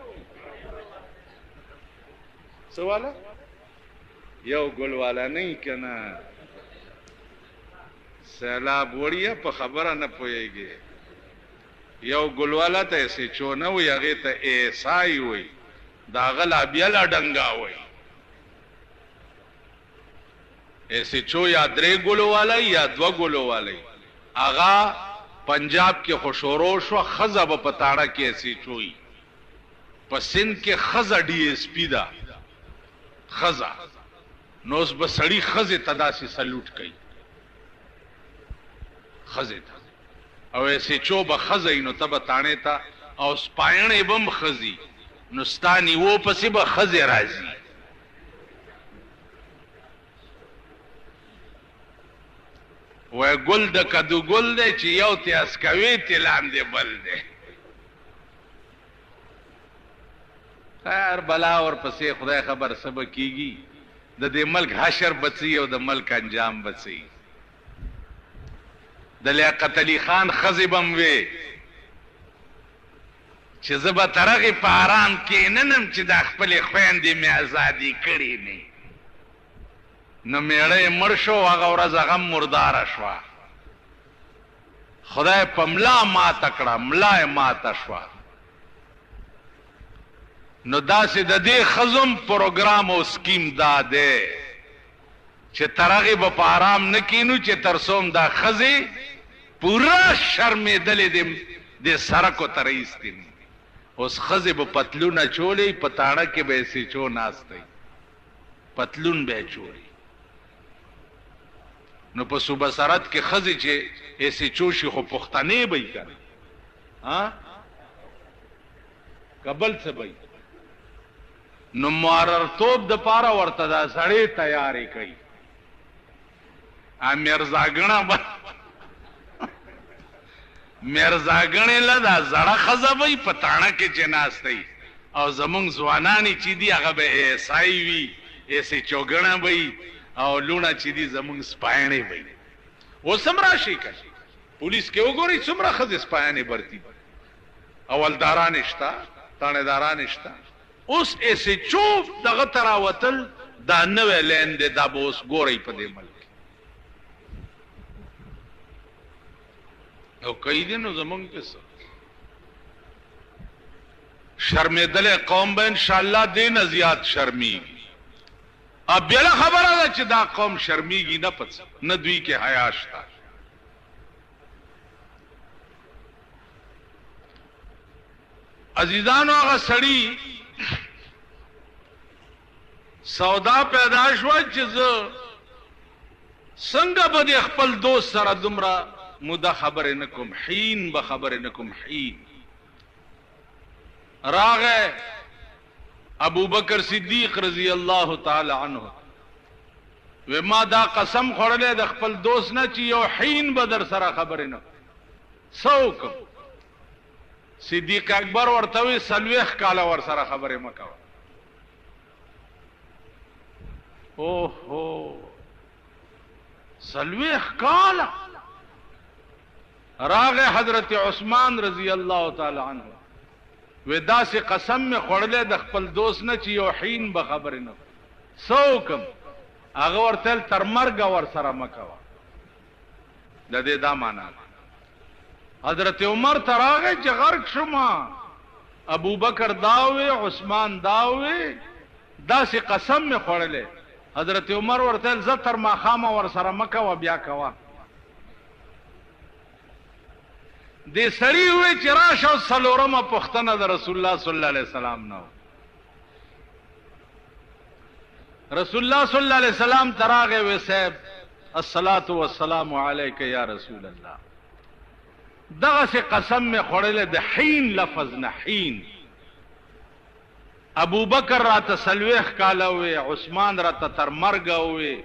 څه والا یو ګل والا نه که نه سیلاب وړیه په خبره نه پوهېږي یو ګل والا ته سیچو نه وي هغې ته ایسای وي د هغه لا بیا لا ډنګا وي ایسیچو یا 3 ګلو والی یا 2 ګلو والی هغه پنجاب کې خو شروع شوه ښځه به په تاړه کې ایسیچوي په سند کې ښځه ډي ایس پي ده ښځه نو اوس به سړي ښځې ته داسې سلوټ کوي ښځې ته او ایسیچو به ښځه وي نو ته به تاڼې ته او سپاینې به هم ښځي نو ستا نیوو پسې به ښځې راځي وای ګل د کدو ګل دی چې یو تی اسکوي تی لاندې بل دی خیر بلا ورپسې خدای خبر څه به کېږي د دې ملک حشر بڅي او د ملک انجام بڅي د لیاقت علي خان ښځې به م وې چې زه به تر هغې په ارام کښېننم چې دا خپلې خویندې مې ازادي کړې نه نو میړه یې مړ شو هغه ورځ هغه مرداره شوه خدای په ملا ماته کړه ملا یې ماته شوه نو داسې د دې ښځو پروګرام او سکیم دا دی چې تر هغې به په ارام نه کینو چې تر څو هم دا ښځې پوره شرمېدلې د سړکو ته رایستې نه اوس ښځې به پتلونه چولې په تاڼه کې به یې سیچو ناستی پتلون به یې چولې نو په صوبه سرحد کې ښځې چې ایسیچو شي خو پښتنې به یې که نه که بل څه به نو معررتوب دپاره ورته دا سړی تیارې کوي میرزاګڼه به میرزاګڼې له دا زړه ښځه به یي په تاڼه کې چې ناستی او زمونږ ځوانانې چې دي هغه به ایسای وي ایسیچوګڼه به یي او لوڼه چې دي زمونږ سپاینې به یي اوس هم راشئ که پولیس کې وګورئ څومره ښځې سپاینې برتي اولدارانې شته تاڼېدارانې شته اوس ایسیچو دغه ته راوتل دا نوی لین دی دا به اوس ګورئ په دې ملک او کوي دي نو زمونږ کې څه شرمېدلی قوم به انشاءالله دې نه زیات شرمیږي بله خبره ده چې دا قوم شرمیږي نه په نه دوی کې حیا شته عزیزانو هغه سړي سودا پیدا شوه چې زه څنګه به د خپل دوست سره دومره موده خبرې نه کوم حین به خبرې نه کوم حین راغی ابو بکر صدیق رضی الله تعالی عنه و ما دا قسم خوړلی د خپل دوست نه چې یو حین به در سره خبرې نه څه وکړم صدیق اکبر ورته وی 40 کاله ور سره خبرې مه کوه اوهو 40 کاله راغ حضرت عثمان رضی الله تعالی عنه و داسې قسم مې خوړلی د خپل دوست نه چې یو حین به خبرې نه څه وکړم هغه ورته ویل تر مرګه ور سره مه کوه د دې دا معنا حضرت عمر ته راغی چې غرق شوم ابو بکر دا وی عثمان دا وی داسې قسم مې خوړلی حضرت عمر ورته ویل زه تر ماښامه ور سره مه کوه بیا کوه دې سړي وی چې راشه او څلورمه پوښتنه د رسول الله صلی الله علیه وسلم نه رسول الله صلی الله علیه وسلم تراغه و صاحب الصلاۃ والسلام علیک یا رسول الله. دغه سے قسم میں خړل د حین لفظ نه حین. ابو بکر را تسلوخ کاله وی، عثمان را تر مرګ وی،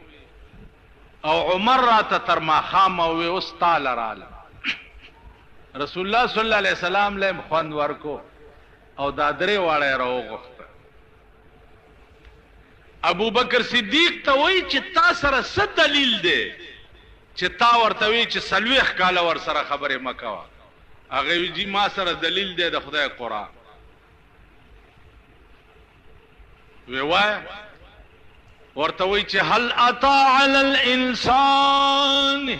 او عمر را تر ماخام وی، اوس تعالی رااله. رسول الله صلی الله علیه وسلم له خوان ورکو او دا درې واړه راوغخته. ابو بکر صدیق ته وی چې تا سره څه دلیل دی چې تا ورته وی چې سلوخ کاله ور سره خبره مکوا؟ هغه وی جی ما سره دلیل دی د خدای قرآن. وی وای ورته وی چې هل اتا علی الانسان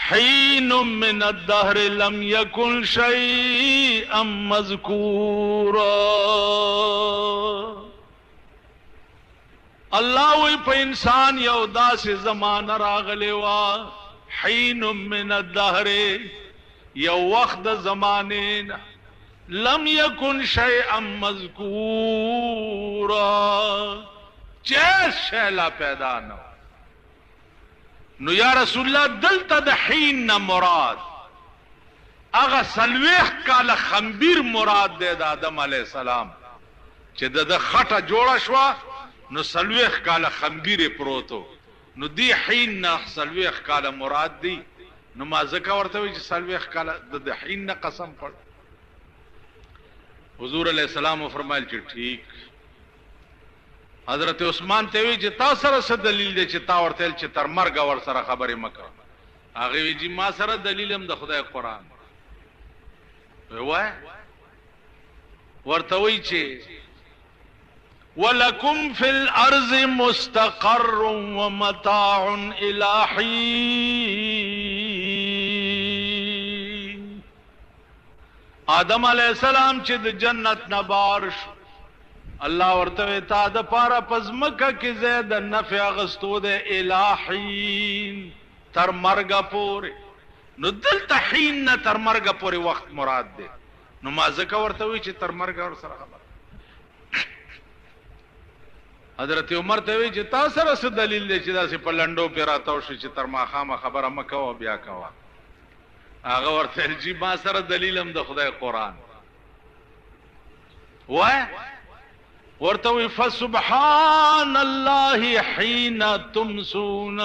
حين من الدهر لم يكن شيئا مذكورا. الله وی په انسان یو داسې زمانه راغلی وا، حين من الدهر یو وخت د زمانه، لم يكن شيئا مذكورا چه شیلا پیدا نو. نو یا رسول الله دلته د حین نه مراد اغه سلوخ کاله خمبیر مراد دی د آدم علی السلام چې د خټه جوړه شو نو سلوخ کاله خمبیر پروتو، نو دی حین نه سلوخ کاله مراد دی. نو ما ځکه ورته وی چې سلوخ کاله د حین نه قسم پړ. حضور علیہ السلام فرمایل چې ٹھیک. حضرت عثمان ته وی چې تا سره څه دلیل دی چې تا ورته چې تر مرګ ور سره خبرې مکه؟ هغه وی چې ما سره دلیل هم د خدای قرآن. وای ورته وی چې ولکم فی الارض مستقر ومتاع الی حین. آدم علیہ السلام چې د جنت نه بار شو، الله ورته تا د پاره پزمکه کې زید نفع غستو د الہین تر مرګ پورې. نو دلته حین نه تر مرګ پورې وخت مراد دی. نو ما ځکه ورته وی چې تر مرګ ور سره خبر. حضرت عمر ته وی چې تا سره څه دلیل دی چې داسې په لنډو پې راتاو شي چې تر ماښامه خبره مه کوه بیا کوه؟ هغه ورته جی ما سره دلیل هم د خدای قرآن. وای ورته وی فسبحان الله حين تمسون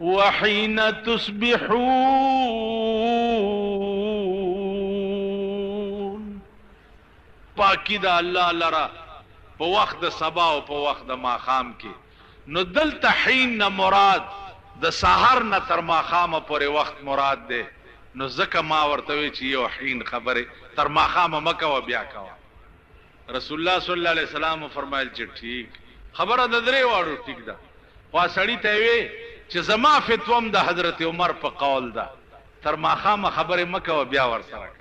وحين تصبحون. پاکی دا الله لرا په وخت د سبا او په وخت د ماښام کې. نو دلته حین نه مراد د سحر نه تر ماښامه پورې وخت مراد دی. نو ځکه ما ورته وی چې یو حین خبره تر ماښامه مه کوه بیا کوه. رسول الله صلی الله علیه وسلم فرمایل چې ټیک خبره د درې واړو ټیک ده. خو سړی ته وی چې زما فتوم د حضرت عمر په قول ده، تر ماښامه خبرې مه کوه بیا ور سره کوه.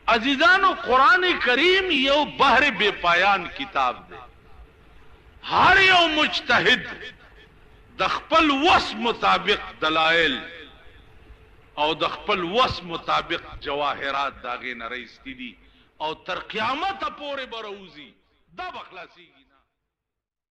عزیزانو قرآن کریم یو بحر بے پایان کتاب دی. هر یو مجتهد د خپل وس مطابق دلائل او د خپل وس مطابق جواهرات داغې نه رایستی دي او تر قیامت پورې به راوځي. دا به خلاصیږي.